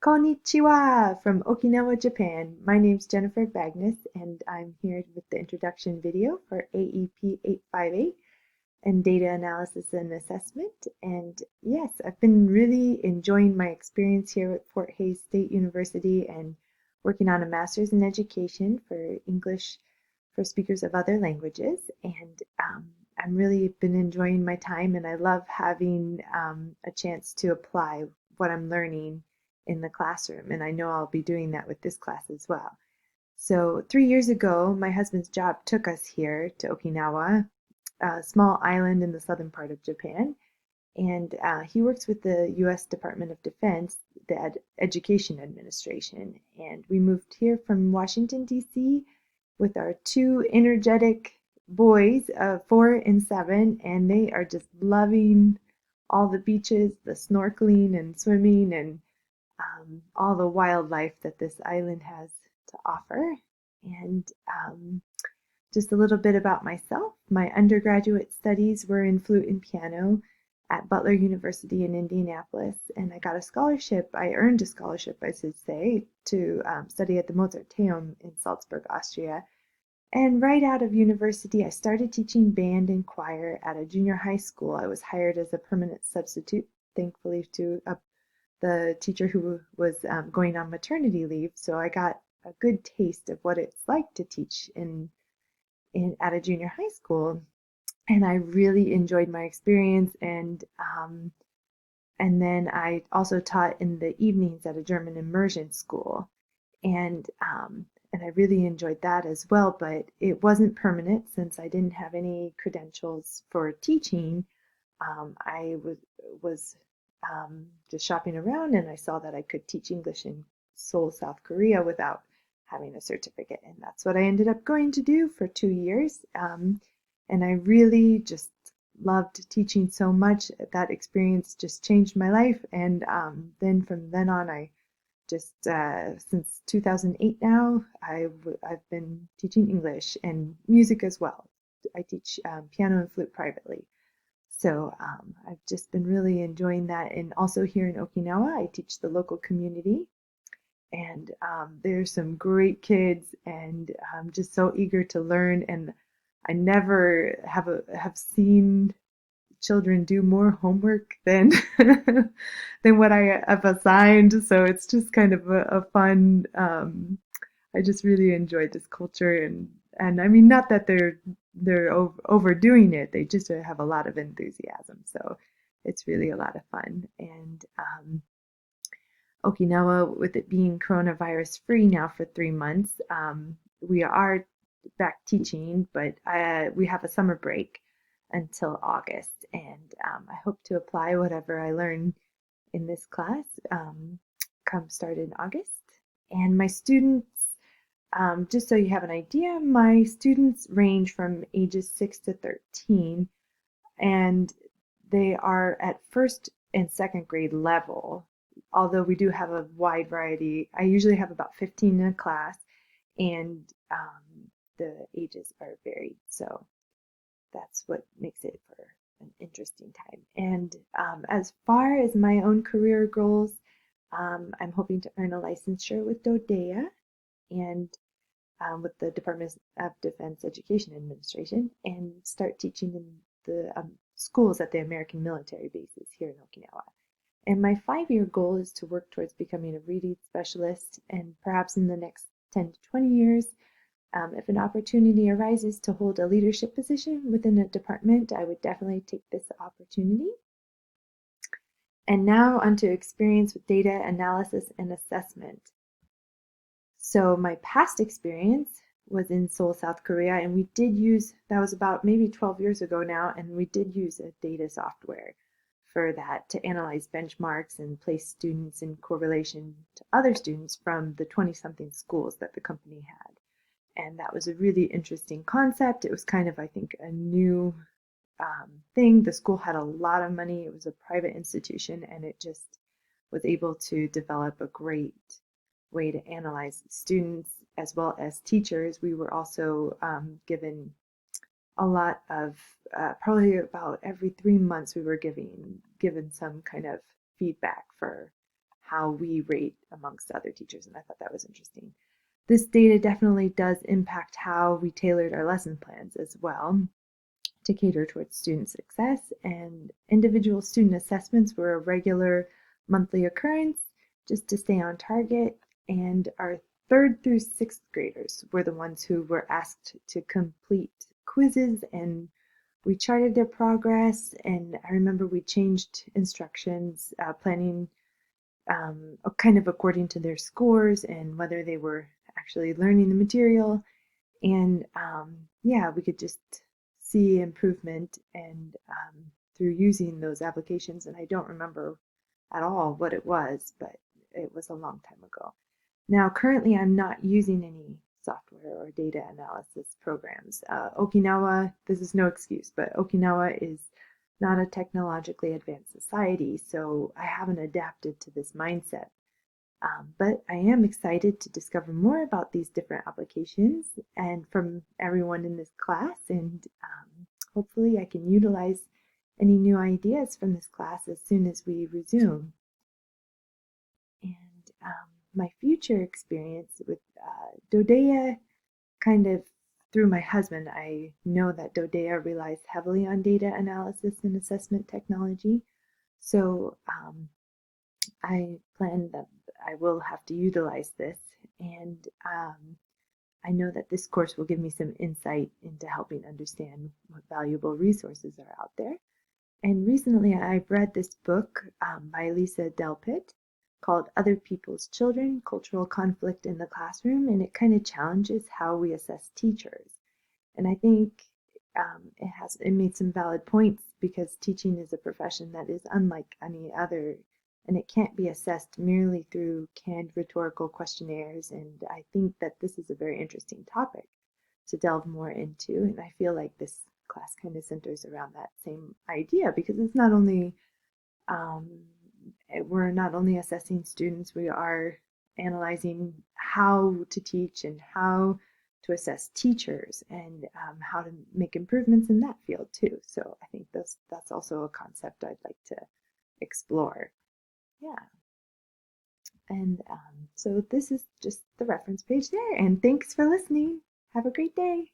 Konnichiwa from Okinawa, Japan. My name's Jennifer Bagnus, and I'm here with the introduction video for AEP858 and data analysis and assessment. And yes, I've been really enjoying my experience here at Fort Hays State University and working on a master's in education for English for speakers of other languages. And I'm really been enjoying my time, and I love having a chance to apply what I'm learning in the classroom. And I know I'll be doing that with this class as well. So 3 years ago, my husband's job took us here to Okinawa, a small island in the southern part of Japan. And he works with the U.S. Department of Defense, the Education Administration. And we moved here from Washington, D.C. with our two energetic boys, 4 and 7, and they are just loving all the beaches, the snorkeling and swimming, and all the wildlife that this island has to offer. And just a little bit about myself. My undergraduate studies were in flute and piano at Butler University in Indianapolis, and I got a scholarship. I earned a scholarship, I should say, to study at the Mozarteum in Salzburg, Austria. And right out of university, I started teaching band and choir at a junior high school. I was hired as a permanent substitute, thankfully, to the teacher who was going on maternity leave. So I got a good taste of what it's like to teach at a junior high school, and I really enjoyed my experience. And then I also taught in the evenings at a German immersion school, and I really enjoyed that as well. But it wasn't permanent since I didn't have any credentials for teaching. I was just shopping around, and I saw that I could teach English in Seoul, South Korea without having a certificate. And that's what I ended up going to do for 2 years. And I really just loved teaching so much. That experience just changed my life. And then from then on, I just, since 2008 now, I've been teaching English and music as well. I teach piano and flute privately. So I've just been really enjoying that. And also here in Okinawa, I teach the local community. And there's some great kids, and I'm just so eager to learn. And I never have seen children do more homework than than what I have assigned. So it's just kind of a fun. I just really enjoyed this culture, and I mean, not that they're overdoing it. They just have a lot of enthusiasm. So it's really a lot of fun. And Okinawa, with it being coronavirus free now for 3 months, we are back teaching, but we have a summer break until August, and I hope to apply whatever I learn in this class come start in August. And my students, just so you have an idea, my students range from ages 6 to 13, and they are at first and second grade level, although we do have a wide variety. I usually have about 15 in a class, and the ages are varied. So that's what makes it for an interesting time. And as far as my own career goals, I'm hoping to earn a licensure with DODEA and with the Department of Defense Education Administration, and start teaching in the schools at the American military bases here in Okinawa. And my 5-year goal is to work towards becoming a reading specialist, and perhaps in the next 10 to 20 years, if an opportunity arises to hold a leadership position within a department, I would definitely take this opportunity. And now onto experience with data analysis and assessment. So my past experience was in Seoul, South Korea, and we did use, that was about maybe 12 years ago now, and we did use a data software for that to analyze benchmarks and place students in correlation to other students from the 20-something schools that the company had. And that was a really interesting concept. It was kind of, I think, a new thing. The school had a lot of money. It was a private institution, and it just was able to develop a great way to analyze students as well as teachers. We were also given a lot of, probably about every 3 months, we were given some kind of feedback for how we rate amongst other teachers, and I thought that was interesting. This data definitely does impact how we tailored our lesson plans as well to cater towards student success, and individual student assessments were a regular monthly occurrence just to stay on target, and our third through sixth graders were the ones who were asked to complete quizzes, and we charted their progress. And I remember we changed instructions, planning kind of according to their scores and whether they were actually learning the material. And yeah, we could just see improvement and through using those applications. And I don't remember at all what it was, but it was a long time ago. Now, currently, I'm not using any software or data analysis programs. Okinawa, this is no excuse, but Okinawa is not a technologically advanced society, so I haven't adapted to this mindset. But I am excited to discover more about these different applications and from everyone in this class, and hopefully I can utilize any new ideas from this class as soon as we resume. And my future experience with Dodea, kind of through my husband, I know that Dodea relies heavily on data analysis and assessment technology. So I plan that I will have to utilize this, and I know that this course will give me some insight into helping understand what valuable resources are out there. And recently I've read this book by Lisa Delpit called Other People's Children, Cultural Conflict in the Classroom, and it kind of challenges how we assess teachers. And I think it made some valid points because teaching is a profession that is unlike any other, and it can't be assessed merely through canned rhetorical questionnaires. And I think that this is a very interesting topic to delve more into, and I feel like this class kind of centers around that same idea because it's not only um, we're not only assessing students, we are analyzing how to teach and how to assess teachers, and how to make improvements in that field too. So I think that's also a concept I'd like to explore. Yeah. And so this is just the reference page there. And thanks for listening. Have a great day.